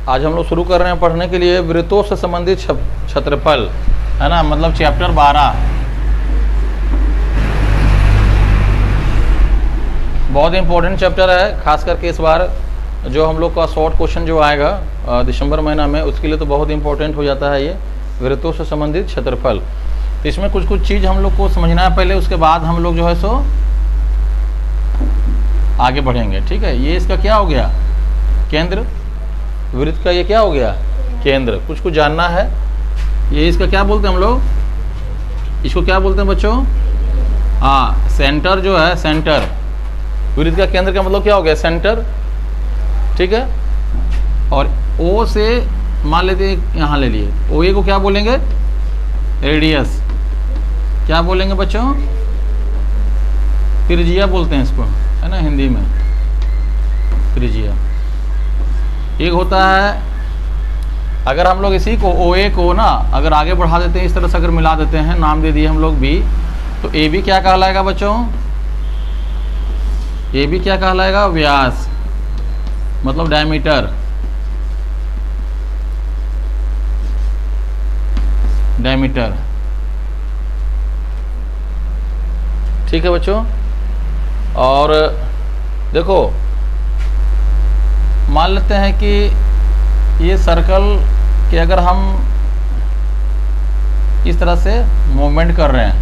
आज हम लोग शुरू कर रहे हैं पढ़ने के लिए वृत्तों से संबंधित क्षेत्रफल, है ना, मतलब चैप्टर 12। बहुत इंपॉर्टेंट चैप्टर है, खास करके इस बार जो हम लोग का शॉर्ट क्वेश्चन जो आएगा दिसंबर महीना में, उसके लिए तो बहुत इंपॉर्टेंट हो जाता है ये वृत्तों से संबंधित क्षेत्रफल। तो इसमें कुछ कुछ चीज़ हम लोग को समझना है पहले, उसके बाद हम लोग जो है सो आगे बढ़ेंगे। ठीक है, ये इसका क्या हो गया, केंद्र। वृत्त का ये क्या हो गया, केंद्र। कुछ कुछ जानना है, ये इसका क्या बोलते हैं हम लोग, इसको क्या बोलते हैं बच्चों, हाँ सेंटर जो है, सेंटर। वृत्त का केंद्र का मतलब क्या हो गया, सेंटर। ठीक है, और ओ से मान लेते हैं यहाँ ले लिए, ओ ए को क्या बोलेंगे, रेडियस। क्या बोलेंगे बच्चों, त्रिज्या बोलते हैं इसको, है ना, हिंदी में त्रिज्या। एक होता है, अगर हम लोग इसी को ओ ए को ना अगर आगे बढ़ा देते हैं, इस तरह से अगर मिला देते हैं, नाम दे दिए हम लोग बी, तो ए बी क्या कहलाएगा बच्चों, ए बी क्या कहलाएगा, व्यास, मतलब डायमीटर। डायमीटर, ठीक है बच्चों। और देखो मान लेते हैं कि ये सर्कल के अगर हम इस तरह से मूवमेंट कर रहे हैं,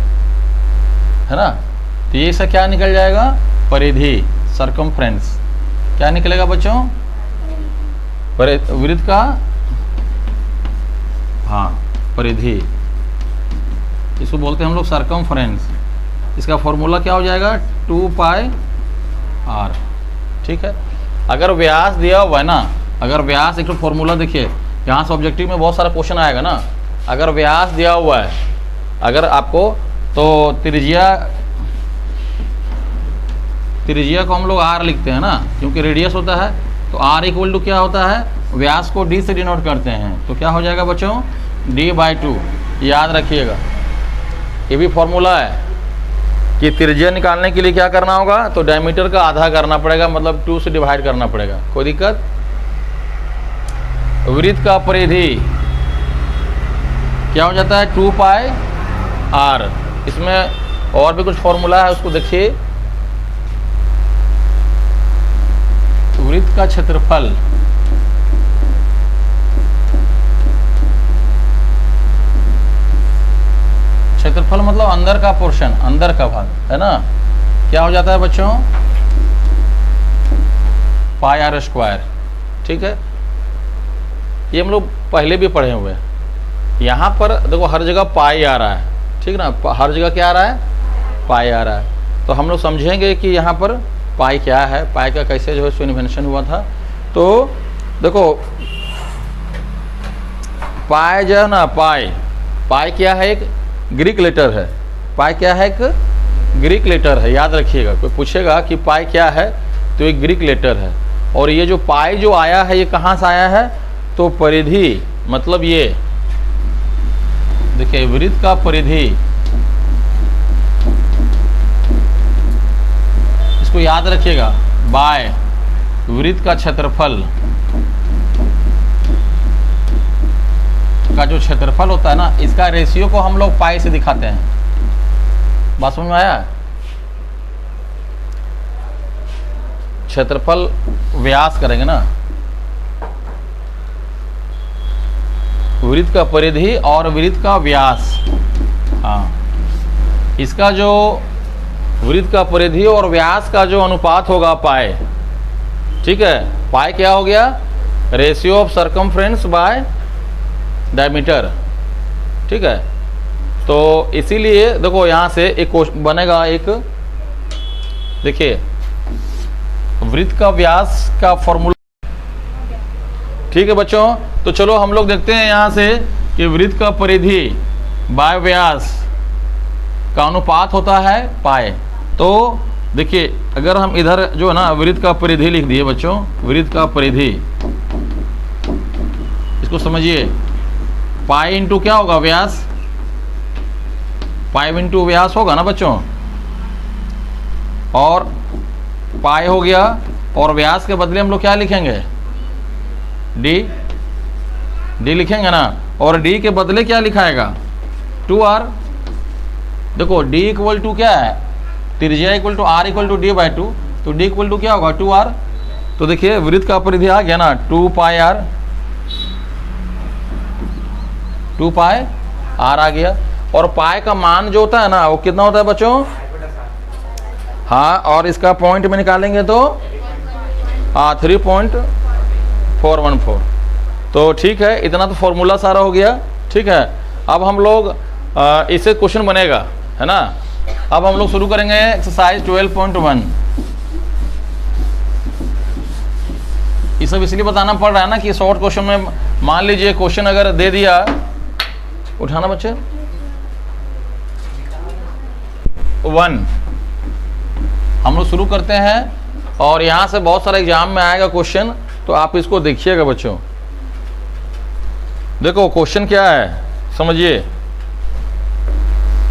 है ना, तो ये इसका क्या निकल जाएगा, परिधि, सर्कमफ्रेंस। क्या निकलेगा बच्चों, वृत्त का, हाँ परिधि, इसको बोलते हैं हम लोग सर्कमफ्रेंस। इसका फॉर्मूला क्या हो जाएगा, 2 पाई आर। ठीक है, अगर व्यास दिया हुआ है ना, अगर व्यास, एक तो फॉर्मूला देखिए, यहाँ से ऑब्जेक्टिव में बहुत सारा क्वेश्चन आएगा ना। अगर व्यास दिया हुआ है अगर आपको, तो त्रिज्या को हम लोग आर लिखते हैं ना, क्योंकि रेडियस होता है, तो आर इक्वल टू क्या होता है, व्यास को डी से डिनोट करते हैं, तो क्या हो जाएगा बच्चों, d/2। याद रखिएगा, ये भी फॉर्मूला है कि त्रिज्या निकालने के लिए क्या करना होगा, तो डायमीटर का आधा करना पड़ेगा, मतलब 2 से डिवाइड करना पड़ेगा। कोई दिक्कत। वृत्त का परिधि क्या हो जाता है, 2 पाई आर। इसमें और भी कुछ फॉर्मूला है, उसको देखिए। वृत्त का क्षेत्रफल, क्षेत्रफल मतलब अंदर का पोर्शन, अंदर का भाग, है ना, क्या हो जाता है बच्चों, पाई आर स्क्वायर। ठीक है, ये हम लोग पहले भी पढ़े हुए हैं। यहाँ पर देखो हर जगह पाई आ रहा है, ठीक ना, हर जगह क्या आ रहा है, पाई आ रहा है। तो हम लोग समझेंगे कि यहाँ पर पाई क्या है, पाई का कैसे जो है सो इन्वेंशन हुआ था। तो देखो पाई जो है ना, पाई क्या है, एक ग्रीक लेटर है। पाई क्या है, एक ग्रीक लेटर है, याद रखिएगा। कोई पूछेगा कि पाई क्या है, तो एक ग्रीक लेटर है। और ये जो पाई जो आया है, ये कहाँ से आया है, तो परिधि, मतलब ये देखिए वृत्त का परिधि, इसको याद रखिएगा, बाय वृत्त का क्षेत्रफल का जो क्षेत्रफल होता है ना, इसका रेशियो को हम लोग पाई से दिखाते हैं। बात समझ में आया। क्षेत्रफल व्यास करेंगे ना, वृत्त का परिधि और वृत्त का व्यास, हाँ, इसका जो वृत्त का परिधि और व्यास का जो अनुपात होगा पाई। ठीक है, पाई क्या हो गया, ratio of circumference bye diameter. ठीक है, तो इसीलिए देखो यहाँ से एक बनेगा, एक देखिए वृत्त का व्यास का फॉर्मूला। ठीक है बच्चों, तो चलो हम लोग देखते हैं यहाँ से कि वृत्त का परिधि बाय व्यास का अनुपात होता है पाई। तो देखिए अगर हम इधर जो है ना वृत्त का परिधि लिख दिए बच्चों, वृत्त का परिधि, इसको समझिए, पाई इंटू क्या होगा, व्यास, पाई इंटू व्यास होगा ना बच्चों, और पाई हो गया, और व्यास के बदले हम लोग क्या लिखेंगे, डी। डी लिखेंगे ना, और डी के बदले क्या लिखाएगा 2r। देखो डी इक्वल टू क्या है, त्रिज्या equal to r equal to d/2, तो डी इक्वल टू क्या होगा 2r। तो देखिए वृत्त का परिधि आ गया ना 2 पाई r, 2 पाई r आ गया। और पाई का मान जो होता है ना वो कितना होता है बच्चों, हाँ, और इसका पॉइंट में निकालेंगे तो 3.414। तो ठीक है, इतना तो फॉर्मूला सारा हो गया। ठीक है, अब हम लोग इससे क्वेश्चन बनेगा, है ना। अब हम लोग शुरू करेंगे एक्सरसाइज 12.1। ये सब इसलिए बताना पड़ रहा है ना कि शॉर्ट क्वेश्चन में मान लीजिए क्वेश्चन अगर दे दिया, उठाना बच्चे 1, हम लोग शुरू करते हैं और यहाँ से बहुत सारा एग्जाम में आएगा क्वेश्चन, तो आप इसको देखिएगा बच्चों। देखो क्वेश्चन क्या है समझिए,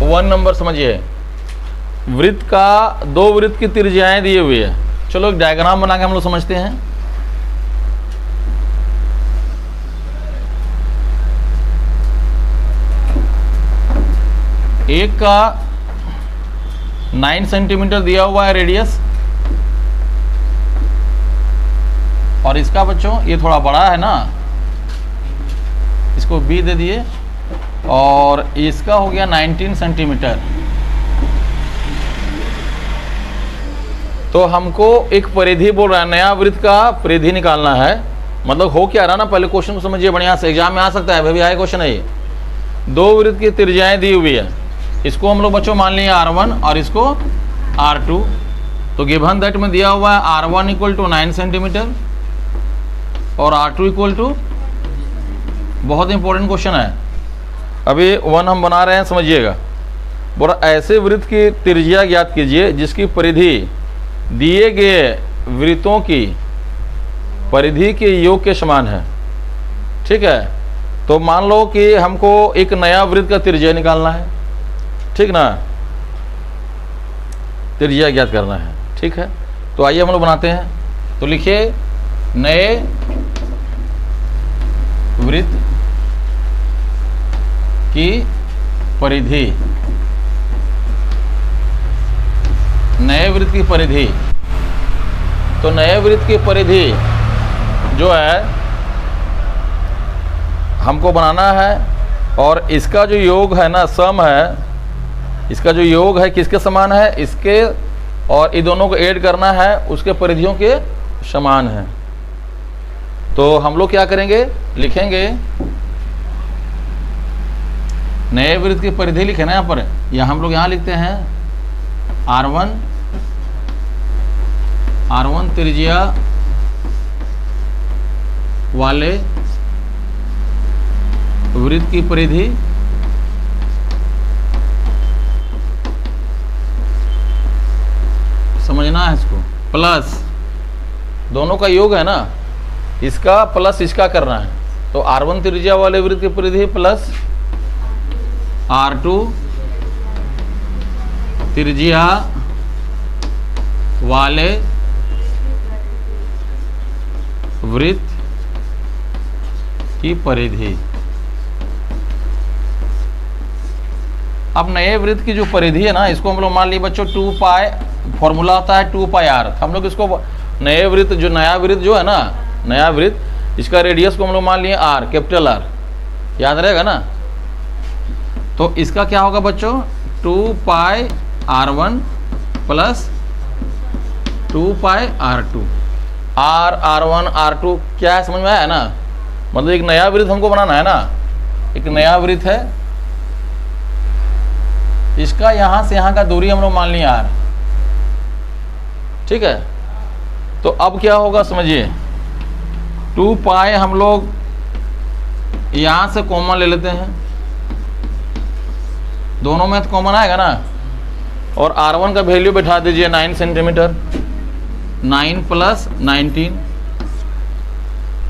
1 नंबर समझिए। वृत्त का, 2 वृत्त की त्रिज्याएं दी हुई है। चलो एक डायग्राम बना के हम लोग समझते हैं। एक का 9 सेंटीमीटर दिया हुआ है रेडियस, और इसका बच्चों ये थोड़ा बड़ा है ना, इसको B दे दिए, और इसका हो गया 19 सेंटीमीटर। तो हमको एक परिधि बोल रहा है, नया वृत्त का परिधि निकालना है। मतलब हो क्या रहा ना, पहले क्वेश्चन को समझिए बढ़िया से, एग्जाम में आ सकता है, भाई आए क्वेश्चन है ये। 2 वृत्त की त्रिज्याएं दी हुई है, इसको हम लोग बच्चों मान लिए R1 और इसको R2। तो गिवन दैट में दिया हुआ है R1 इक्वल टू 9 सेंटीमीटर और R2 इक्वल टू, बहुत इंपॉर्टेंट क्वेश्चन है। अभी 1 हम बना रहे हैं, समझिएगा। बोला ऐसे वृत्त की त्रिज्या ज्ञात कीजिए जिसकी परिधि दिए गए वृत्तों की परिधि के योग के समान है। ठीक है, तो मान लो कि हमको एक नया वृत्त का त्रिज्या निकालना है, ठीक ना, त्रिज्या ज्ञात करना है। ठीक है, तो आइए हम लोग बनाते हैं। तो लिखिए नए वृत्त की परिधि, नए वृत्त की परिधि। तो नए वृत्त की परिधि जो है हमको बनाना है, और इसका जो योग है ना, सम है, इसका जो योग है किसके समान है, इसके, और ये दोनों को ऐड करना है उसके परिधियों के समान है। तो हम लोग क्या करेंगे, लिखेंगे नए वृत्त की परिधि लिखे ना यहाँ पर, या हम लोग यहाँ लिखते हैं R1 त्रिज्या वाले वृत्त की परिधि समझना है इसको, प्लस दोनों का योग है ना, इसका प्लस इसका करना है। तो R1 त्रिज्या वाले वृत्त की परिधि प्लस R2 त्रिज्या वाले वृत्त की परिधि। अब नए वृत्त की जो परिधि है ना, इसको हम लोग मान लिए बच्चों 2 पाई, फॉर्मूला होता है 2 पाई r। हम लोग इसको नए वृत्त, जो नया वृत्त जो है ना, नया वृत्त, इसका रेडियस को हम लोग मान लिए r, कैपिटल R, याद रहेगा ना। तो इसका क्या होगा बच्चों 2 पाई R1 प्लस 2 पाई R2। R1 R2 क्या है, समझ में आया ना। मतलब एक नया वृत्त हमको बनाना है ना, एक नया वृत्त है, इसका यहां से यहां का दूरी हम लोग मान लिए R। ठीक है, तो अब क्या होगा समझिए, 2 पाई हम लोग यहां से कॉमन ले लेते हैं, दोनों में तो कॉमन आएगा ना, और R1 का वैल्यू बैठा दीजिए 9 सेंटीमीटर, 9 प्लस 19,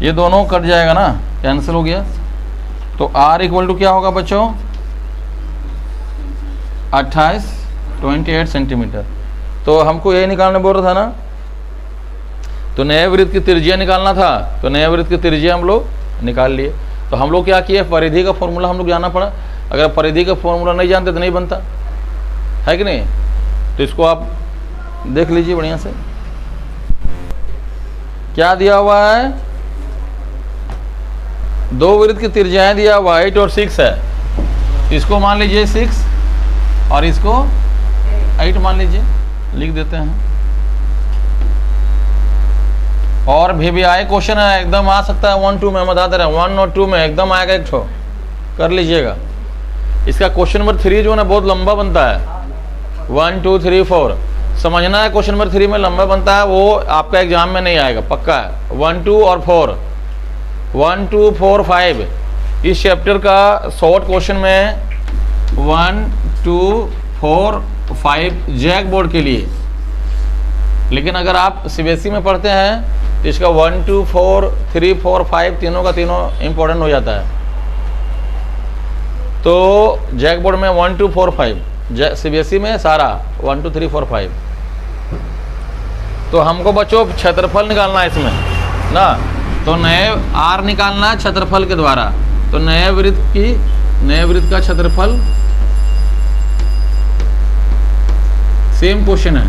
ये दोनों कट जाएगा ना, कैंसिल हो गया। तो R इक्वल टू क्या होगा बच्चों 28 सेंटीमीटर। तो हमको यही निकालने बोल रहा था ना, तो नए वृत्त की त्रिज्या निकालना था, तो नए वृत्त की त्रिज्या हम लोग निकाल लिए। तो हम लोग क्या किए, परिधि का फॉर्मूला हम लोग जानना पड़ा। अगर परिधि का फॉर्मूला नहीं जानते तो नहीं बनता है कि नहीं। तो इसको आप देख लीजिए बढ़िया से, क्या दिया हुआ है, दो वृत्त की त्रिज्याएं दिया हुआ 8 और 6 है। इसको मान लीजिए 6 और इसको 8 मान लीजिए, लिख देते हैं। और भी आए क्वेश्चन है, एकदम आ सकता है 1 2 में, हम बता दे रहे हैं 1 और 2 में एकदम आएगा एक ठो, कर लीजिएगा। इसका क्वेश्चन नंबर 3 जो है ना बहुत लंबा बनता है, 1 2 3 4 समझना है। क्वेश्चन नंबर 3 में लंबा बनता है, वो आपका एग्जाम में नहीं आएगा पक्का है। 1 2 और 4, 1 2 4 5 इस चैप्टर का शॉर्ट क्वेश्चन में 1 2 4 5 जैक बोर्ड के लिए। लेकिन अगर आप सीबीएसई में पढ़ते हैं तो इसका 1 2 4 3 4 5 तीनों का तीनों इंपॉर्टेंट हो जाता है। तो जैक बोर्ड में 1 2 4 5, सीबीएसई में सारा 1 2 3 4 5। तो हमको बच्चों क्षेत्रफल निकालना है इसमें ना, तो नए आर निकालना है क्षेत्रफल के द्वारा। तो नए वृत्त का क्षेत्रफल, सेम क्वेश्चन है,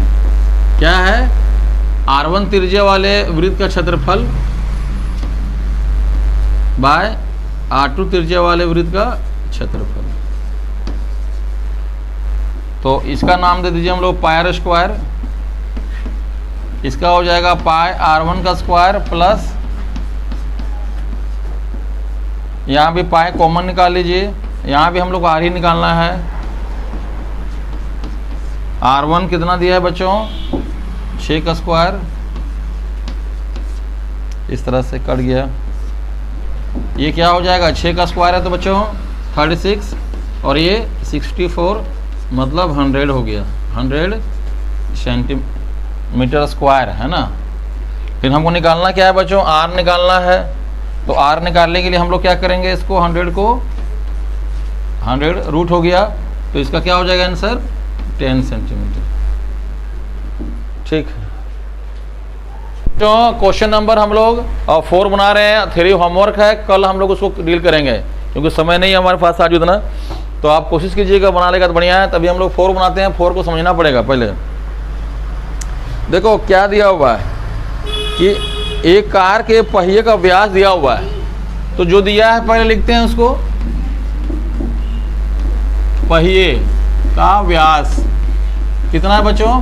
क्या है, R1 त्रिज्या वाले वृत्त का क्षेत्रफल बाय R2 त्रिज्या वाले वृत्त का क्षेत्रफल। तो इसका नाम दे दीजिए हम लोग पायर स्क्वायर। इसका हो जाएगा पाई R1 का स्क्वायर प्लस, यहाँ भी पाई कॉमन निकाल लीजिए, यहाँ भी हम लोग R ही निकालना है। R1 कितना दिया है बच्चों, 6 का स्क्वायर, इस तरह से कट गया। ये क्या हो जाएगा, 6 का स्क्वायर है तो बच्चों 36 और ये 64 मतलब 100 हो गया, 100 सेंटीमीटर स्क्वायर है ना। फिर हमको निकालना क्या है बच्चों, R निकालना है। तो R निकालने के लिए हम लोग क्या करेंगे, इसको 100 को 100 रूट हो गया, तो इसका क्या हो जाएगा आंसर, 10 सेंटीमीटर। ठीक है, तो क्वेश्चन नंबर हम लोग 4 बना रहे हैं। 3 होमवर्क है, कल हम लोग उसको डील करेंगे क्योंकि समय नहीं है हमारे पास आज उतना। तो आप कोशिश कीजिएगा बना लेगा तो बढ़िया है। तभी हम लोग 4 बनाते हैं, 4 को समझना पड़ेगा पहले। देखो क्या दिया हुआ है कि एक कार के पहिए का व्यास दिया हुआ है, तो जो दिया है पहले लिखते हैं उसको, पहिए का व्यास कितना है बच्चों,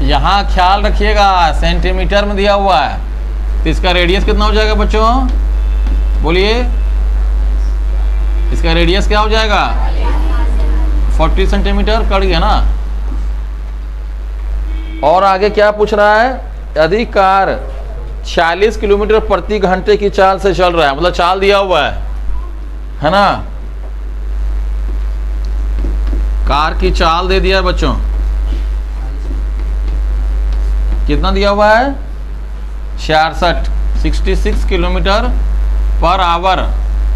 यहाँ ख्याल रखिएगा सेंटीमीटर में दिया हुआ है। तो इसका रेडियस कितना हो जाएगा बच्चों, बोलिए, इसका रेडियस क्या हो जाएगा, 40 सेंटीमीटर, कट गया ना। और आगे क्या पूछ रहा है, यदि कार 40 किलोमीटर प्रति घंटे की चाल से चल रहा है, मतलब चाल दिया हुआ है ना, कार की चाल दे दिया है बच्चों, कितना दिया हुआ है, 66 किलोमीटर पर आवर।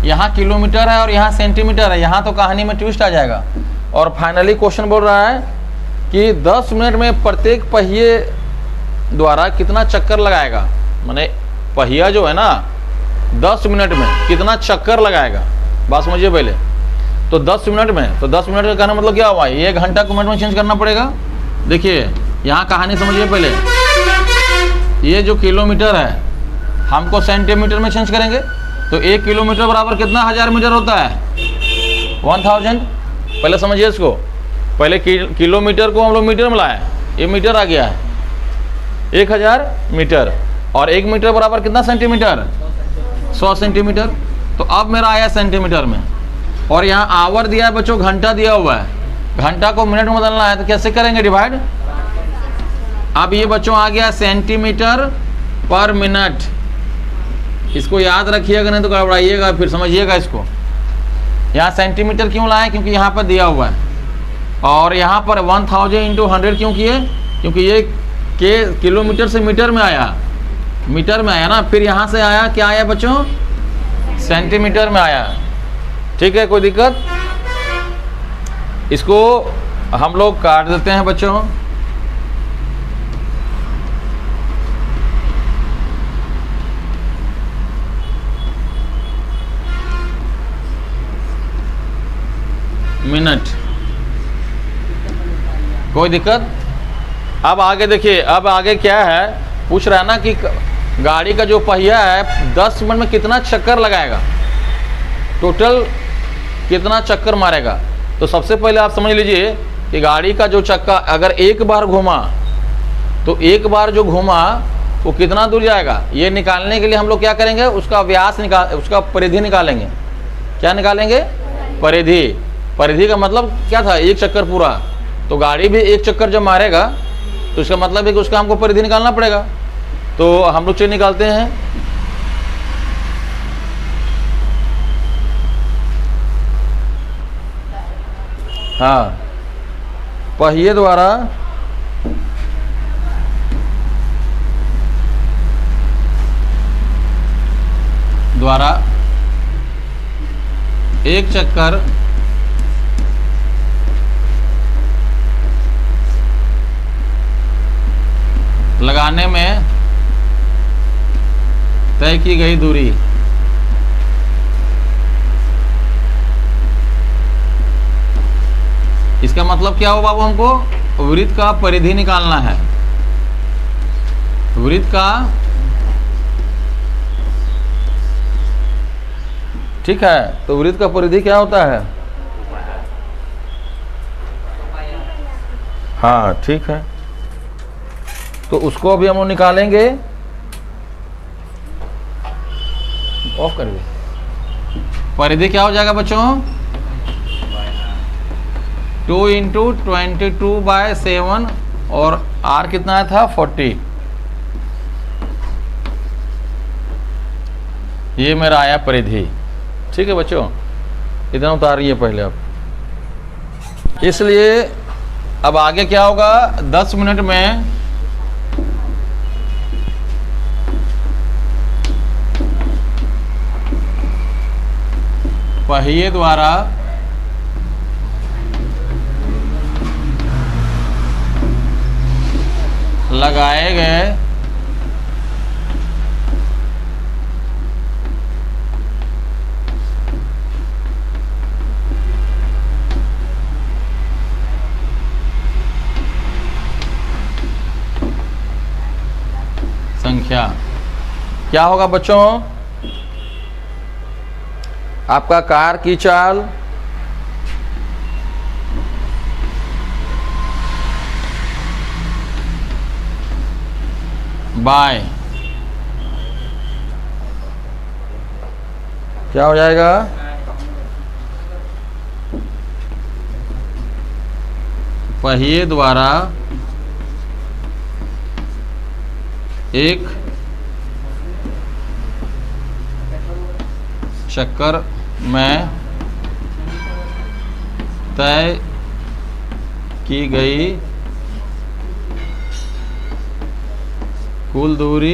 यहाँ किलोमीटर है और यहाँ सेंटीमीटर है, यहाँ तो कहानी में ट्विस्ट आ जाएगा। और फाइनली क्वेश्चन बोल रहा है कि 10 मिनट में प्रत्येक पहिए द्वारा कितना चक्कर लगाएगा, माने पहिया जो है ना 10 मिनट में कितना चक्कर लगाएगा, बात समझिए पहले। तो 10 मिनट में, तो 10 मिनट का कहना मतलब क्या हुआ, 1 घंटा को मिनट में चेंज करना पड़ेगा। देखिए यहाँ कहानी समझिए पहले, ये जो किलोमीटर है हमको सेंटीमीटर में चेंज करेंगे, तो 1 किलोमीटर बराबर कितना 1000 मीटर होता है, 1000। पहले समझिए इसको, पहले किलोमीटर को हम लोग मीटर में लाए, ये मीटर आ गया है 1000 मीटर, और 1 मीटर बराबर कितना सेंटीमीटर, 100 सेंटीमीटर। तो अब मेरा आया सेंटीमीटर में, और यहाँ आवर दिया है बच्चों, घंटा दिया हुआ है, घंटा को मिनट में बदलना है, तो कैसे करेंगे डिवाइड। अब ये बच्चों आ गया सेंटीमीटर पर मिनट, इसको याद रखिएगा नहीं तो गड़बड़ाइएगा, फिर समझिएगा इसको। यहाँ सेंटीमीटर क्यों लाए, क्योंकि यहाँ पर दिया हुआ है, और यहाँ पर 1000 इंटू 100 क्यों किए, क्योंकि ये के किलोमीटर से मीटर में आया, मीटर में आया ना, फिर यहाँ से आया क्या आया बच्चों, सेंटीमीटर में आया। ठीक है, कोई दिक्कत, इसको हम लोग काट देते हैं बच्चों। कोई दिक्कत? अब आगे देखिए, अब आगे क्या है, पूछ रहा है ना कि गाड़ी का जो पहिया है 10 मिनट में कितना चक्कर लगाएगा, टोटल कितना चक्कर मारेगा। तो सबसे पहले आप समझ लीजिए कि गाड़ी का जो चक्का अगर एक बार घूमा तो एक बार जो घूमा वो कितना दूर जाएगा, ये निकालने के लिए हम लोग क्या करेंगे, उसका व्यास उसका परिधि निकालेंगे। क्या निकालेंगे? परिधि। परिधि का मतलब क्या था, एक चक्कर पूरा। तो गाड़ी भी एक चक्कर जब मारेगा तो इसका मतलब है कि उसका हमको परिधि निकालना पड़ेगा। तो हम लोग चीज निकालते हैं। हाँ, पहिए द्वारा एक चक्कर लगाने में तय की गई दूरी। इसका मतलब क्या हो बाबू, हमको वृत्त का परिधि निकालना है। वृत्त का, ठीक है, तो वृत्त का परिधि क्या होता है? हाँ ठीक है, तो उसको अभी हम लोग निकालेंगे। ऑफ कर दे। परिधि क्या हो जाएगा बच्चों? 2 × 22/7 और R कितना था? 40। ये मेरा आया परिधि। ठीक है बच्चों, इतना उतारिए पहले आप। इसलिए अब आगे क्या होगा, 10 मिनट में पहिए द्वारा लगाए गए संख्या क्या होगा बच्चों? आपका कार की चाल बाय क्या हो जाएगा? पहिए द्वारा एक चक्कर में तय की गई कुल दूरी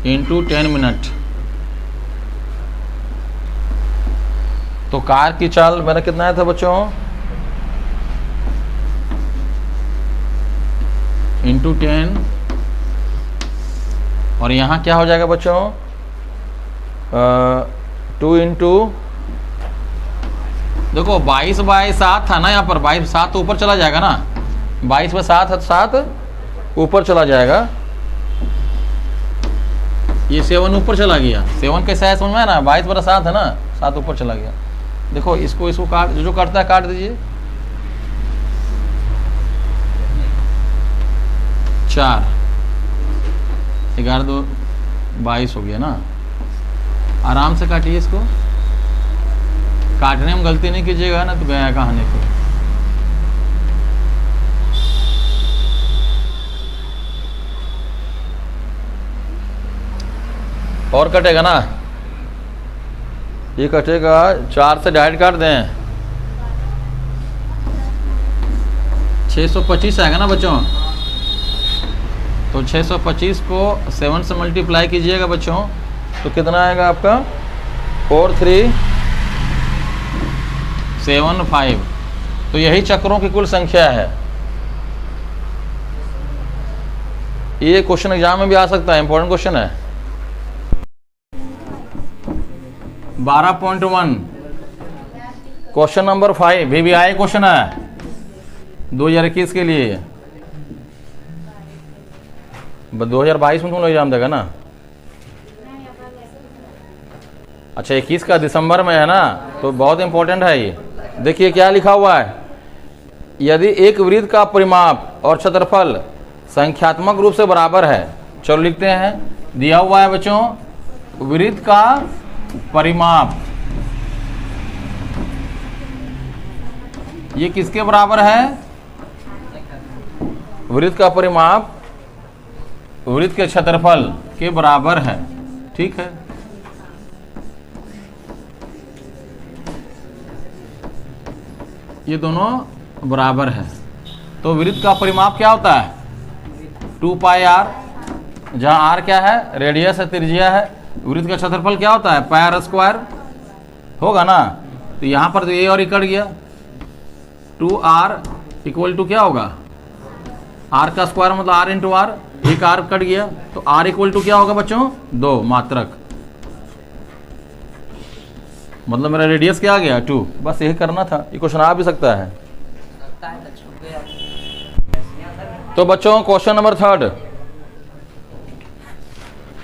इंटू 10 मिनट। तो कार की चाल मेरा कितना आया था बच्चों? इंटू 10, और यहाँ क्या हो जाएगा बच्चों? 2 इंटू, देखो 22/7 था ना, यहाँ पर 22/7 तो ऊपर चला जाएगा ना, 22/7 है, 7 ऊपर चला जाएगा। ये 7 ऊपर चला गया। 7 कैसा है समझ में है ना, 22/7 है ना, 7 ऊपर चला गया। देखो इसको काट, जो काटता है काट दीजिए। 4 11 2 22 हो गया ना। आराम से काटिए इसको, काटने में गलती नहीं कीजिएगा ना तो गया कहानी को। और कटेगा ना, ये कटेगा। 4 से डायरेक्ट काट दें, 625 आएगा ना बच्चों। तो 625 को 7 से मल्टीप्लाई कीजिएगा बच्चों, तो कितना आएगा आपका? 4375। तो यही चक्रों की कुल संख्या है। ये क्वेश्चन एग्जाम में भी आ सकता है, इंपॉर्टेंट क्वेश्चन है। 12.1 क्वेश्चन नंबर 5 VBI क्वेश्चन है। 2021 के लिए 2022 में तुम लोग एग्जाम देगा ना? अच्छा 21 का दिसंबर में है ना, तो बहुत इंपॉर्टेंट है ये। देखिए क्या लिखा हुआ है, यदि एक वृत्त का परिमाप और क्षेत्रफल संख्यात्मक रूप से बराबर है। चलो लिखते हैं, दिया हुआ है बच्चों, वृत्त का परिमाप ये किसके बराबर है? वृत्त का परिमाप वृत्त के क्षेत्रफल के बराबर है। ठीक है, ये दोनों बराबर है। तो वृत्त का परिमाप क्या होता है? 2 पाई आर, जहाँ आर क्या है? रेडियस है, त्रिज्या है। वृत्त का क्षेत्रफल क्या होता है? पाई आर स्क्वायर होगा ना। तो यहाँ पर तो ये और कट गया, 2r इक्वल टू क्या होगा? r का स्क्वायर मतलब r इंटू आर, एक r कट गया तो r इक्वल टू क्या होगा बच्चों? 2 मात्रक, मतलब मेरा रेडियस क्या आ गया? 2। बस यही करना था, ये क्वेश्चन आ भी सकता है। तो बच्चों क्वेश्चन नंबर 3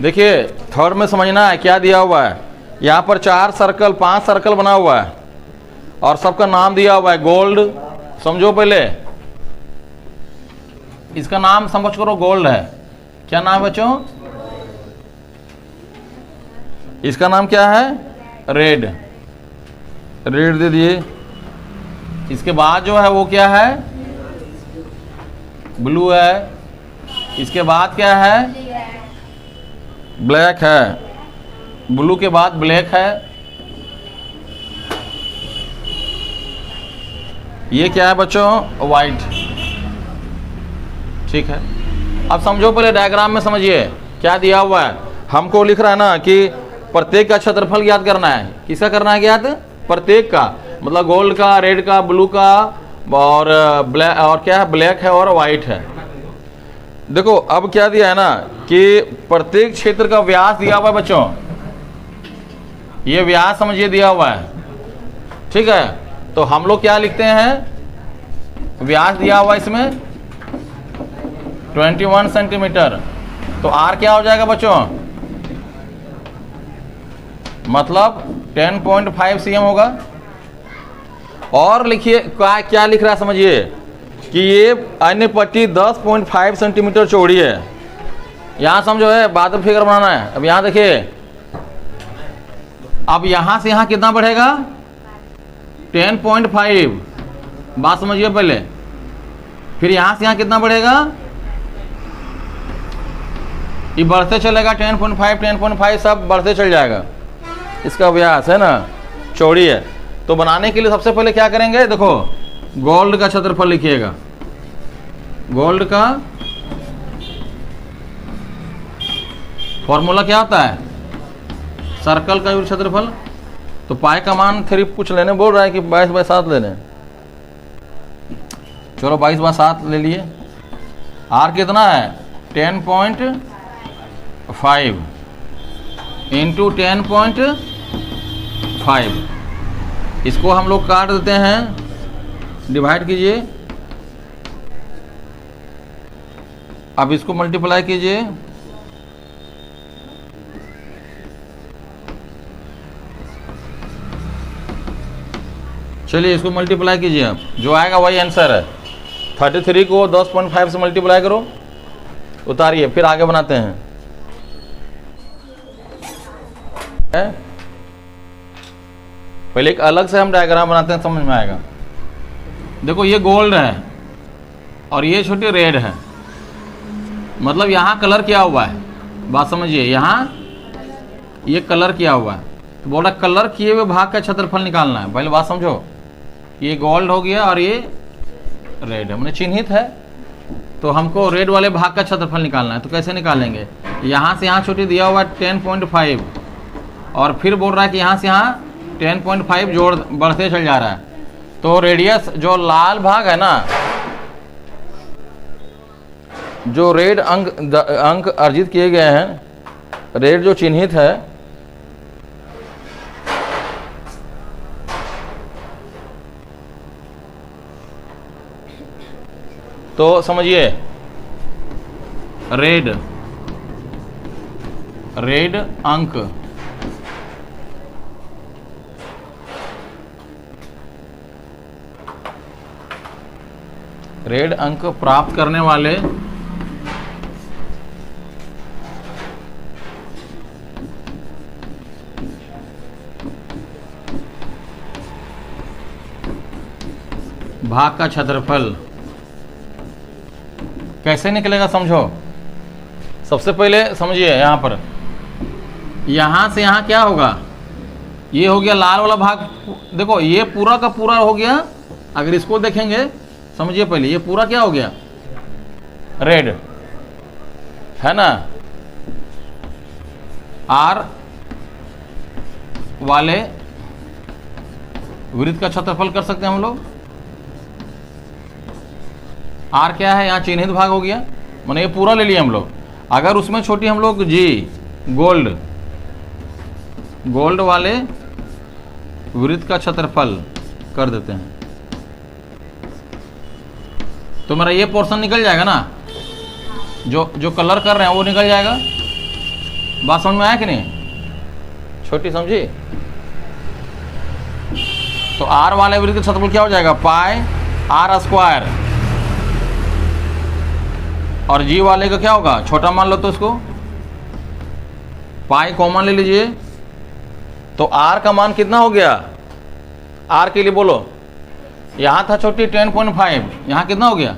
देखिए, थर्ड में समझना है क्या दिया हुआ है। यहाँ पर 5 सर्कल बना हुआ है और सबका नाम दिया हुआ है गोल्ड। समझो पहले, इसका नाम समझ करो गोल्ड है। क्या नाम है बच्चों? इसका नाम क्या है? रेड। रेड दे दिए। इसके बाद जो है वो क्या है? ब्लू है। इसके बाद क्या है? ब्लैक है। ब्लू के बाद ब्लैक है। ये क्या है बच्चों? वाइट। ठीक है, अब समझो पहले डायग्राम में समझिए क्या दिया हुआ है। हमको लिख रहा है ना कि प्रत्येक का क्षेत्रफल ज्ञात करना है। किसका करना है ज्ञात? प्रत्येक का, मतलब गोल्ड का, रेड का, ब्लू का और ब्लैक, और क्या है? ब्लैक है और वाइट है। देखो अब क्या दिया है ना कि प्रत्येक क्षेत्र का व्यास दिया हुआ है बच्चों। ये व्यास समझिए दिया हुआ है। ठीक है, तो हम लोग क्या लिखते हैं? व्यास दिया हुआ इसमें 21 सेंटीमीटर। तो आर क्या हो जाएगा बच्चों? मतलब 10.5 cm होगा। और लिखिए क्या लिख रहा है समझिए कि ये अन्य पट्टी 10.5 सेंटीमीटर चौड़ी है। यहाँ समझो है, बाद में फिगर बनाना है। अब यहाँ देखिए, अब यहाँ से यहाँ कितना बढ़ेगा? 10.5। बात समझिए पहले। फिर यहाँ से यहाँ कितना बढ़ेगा? ये बढ़ते चलेगा, 10.5 सब बढ़ते चल जाएगा। इसका व्यास है ना, चौड़ी है। तो बनाने के लिए सबसे पहले क्या करेंगे? देखो, गोल्ड का क्षेत्रफल लिखिएगा। गोल्ड का फॉर्मूला क्या होता है? सर्कल का क्षेत्रफल। तो पाई का मान 3 कुछ लेने बोल रहा है कि 22/7 लेने। चलो 22/7 ले लिए। आर कितना है? 10.5 इंटू 10.5। इसको हम लोग काट देते हैं, डिवाइड कीजिए। अब इसको मल्टीप्लाई कीजिए। चलिए इसको मल्टीप्लाई कीजिए। आप जो आएगा वही आंसर है। 33 को 10.5 से मल्टीप्लाई करो, उतारिए, फिर आगे बनाते हैं। पहले एक अलग से हम डायग्राम बनाते हैं, समझ में आएगा। देखो ये गोल्ड है और ये छोटी रेड है, मतलब यहाँ कलर किया हुआ है। बात समझिए, यहाँ ये कलर किया हुआ है। तो बोल रहा कलर किए हुए भाग का क्षेत्रफल निकालना है। पहले बात समझो, ये गोल्ड हो गया और ये रेड है, मैंने चिन्हित है। तो हमको रेड वाले भाग का क्षेत्रफल निकालना है। तो कैसे निकालेंगे? यहाँ से यहाँ छोटी दिया हुआ है 10.5 और फिर बोल रहा है कि यहाँ से यहाँ 10.5 जोड़ बढ़ते चल जा रहा है। तो रेडियस जो लाल भाग है ना, जो रेड अंक अर्जित किए गए हैं, रेड जो चिन्हित है, तो समझिए रेड अंक, रेड अंक प्राप्त करने वाले भाग का क्षेत्रफल कैसे निकलेगा समझो। सबसे पहले समझिए, यहां पर यहां से यहां क्या होगा, ये हो गया लाल वाला भाग, देखो ये पूरा का पूरा हो गया। अगर इसको देखेंगे समझिए, पहले ये पूरा क्या हो गया, रेड है ना। आर वाले वृत्त का क्षेत्रफल कर सकते हैं हम लोग। आर क्या है, यहाँ चिन्हित भाग हो गया, माने ये पूरा ले लिए हम लोग। अगर उसमें छोटी हम लोग जी गोल्ड वाले वृत्त का क्षेत्रफल कर देते हैं, तो मेरा ये पोर्शन निकल जाएगा ना, जो कलर कर रहे हैं वो निकल जाएगा। बात समझ में आया कि नहीं, छोटी समझी। तो आर वाले वृत्त का क्षेत्रफल क्या हो जाएगा, पाई आर स्क्वायर, और जी वाले का क्या होगा, छोटा मान लो तो इसको पाई कॉमन ले लीजिए। तो आर का मान कितना हो गया, आर के लिए बोलो, यहां था छोटी 10.5, यहां कितना हो गया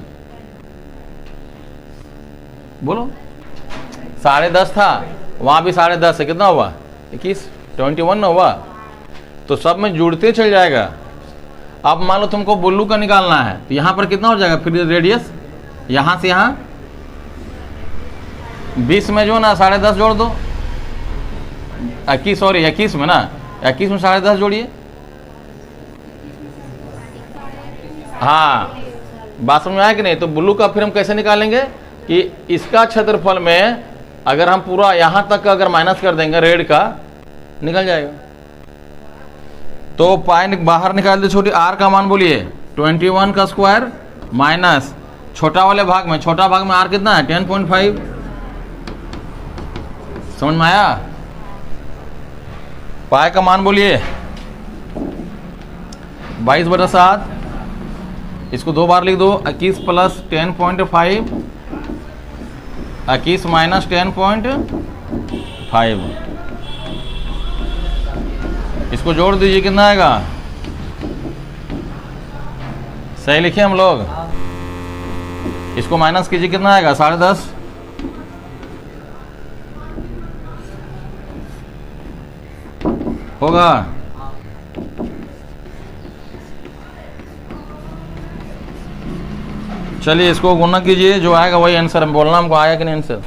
बोलो, 10.5 था, वहां भी 10.5 है, कितना हुआ 21, 21 हुआ। तो सब में जुड़ते चल जाएगा। अब मान लो तुमको बुल्लू का निकालना है, तो यहां पर कितना हो जाएगा, फिर रेडियस यहां से यहां 20 में जो ना 10.5 जोड़ दो, 21 में ना, 21 में 10.5 जोड़िए। हाँ, बात समझ में आया कि नहीं। तो ब्लू का फिर हम कैसे निकालेंगे कि इसका क्षेत्रफल में अगर हम पूरा यहां तक अगर माइनस कर देंगे, रेड का निकल जाएगा। तो पाई बाहर निकाल दे, छोटी आर का मान बोलिए 21 का स्क्वायर माइनस छोटा वाले भाग में, छोटा भाग में आर कितना है 10.5, समझ में आया। पाई का मान बोलिए 22/7, इसको 2 बार लिख दो, 21 + 10.5, 21 - 10.5, इसको जोड़ दीजिए, कितना आएगा, सही लिखे हम लोग। इसको माइनस कीजिए, कितना आएगा 10.5, होगा। चलिए इसको गुना कीजिए, जो आएगा वही आंसर। बोलना हमको आया कि नहीं आंसर।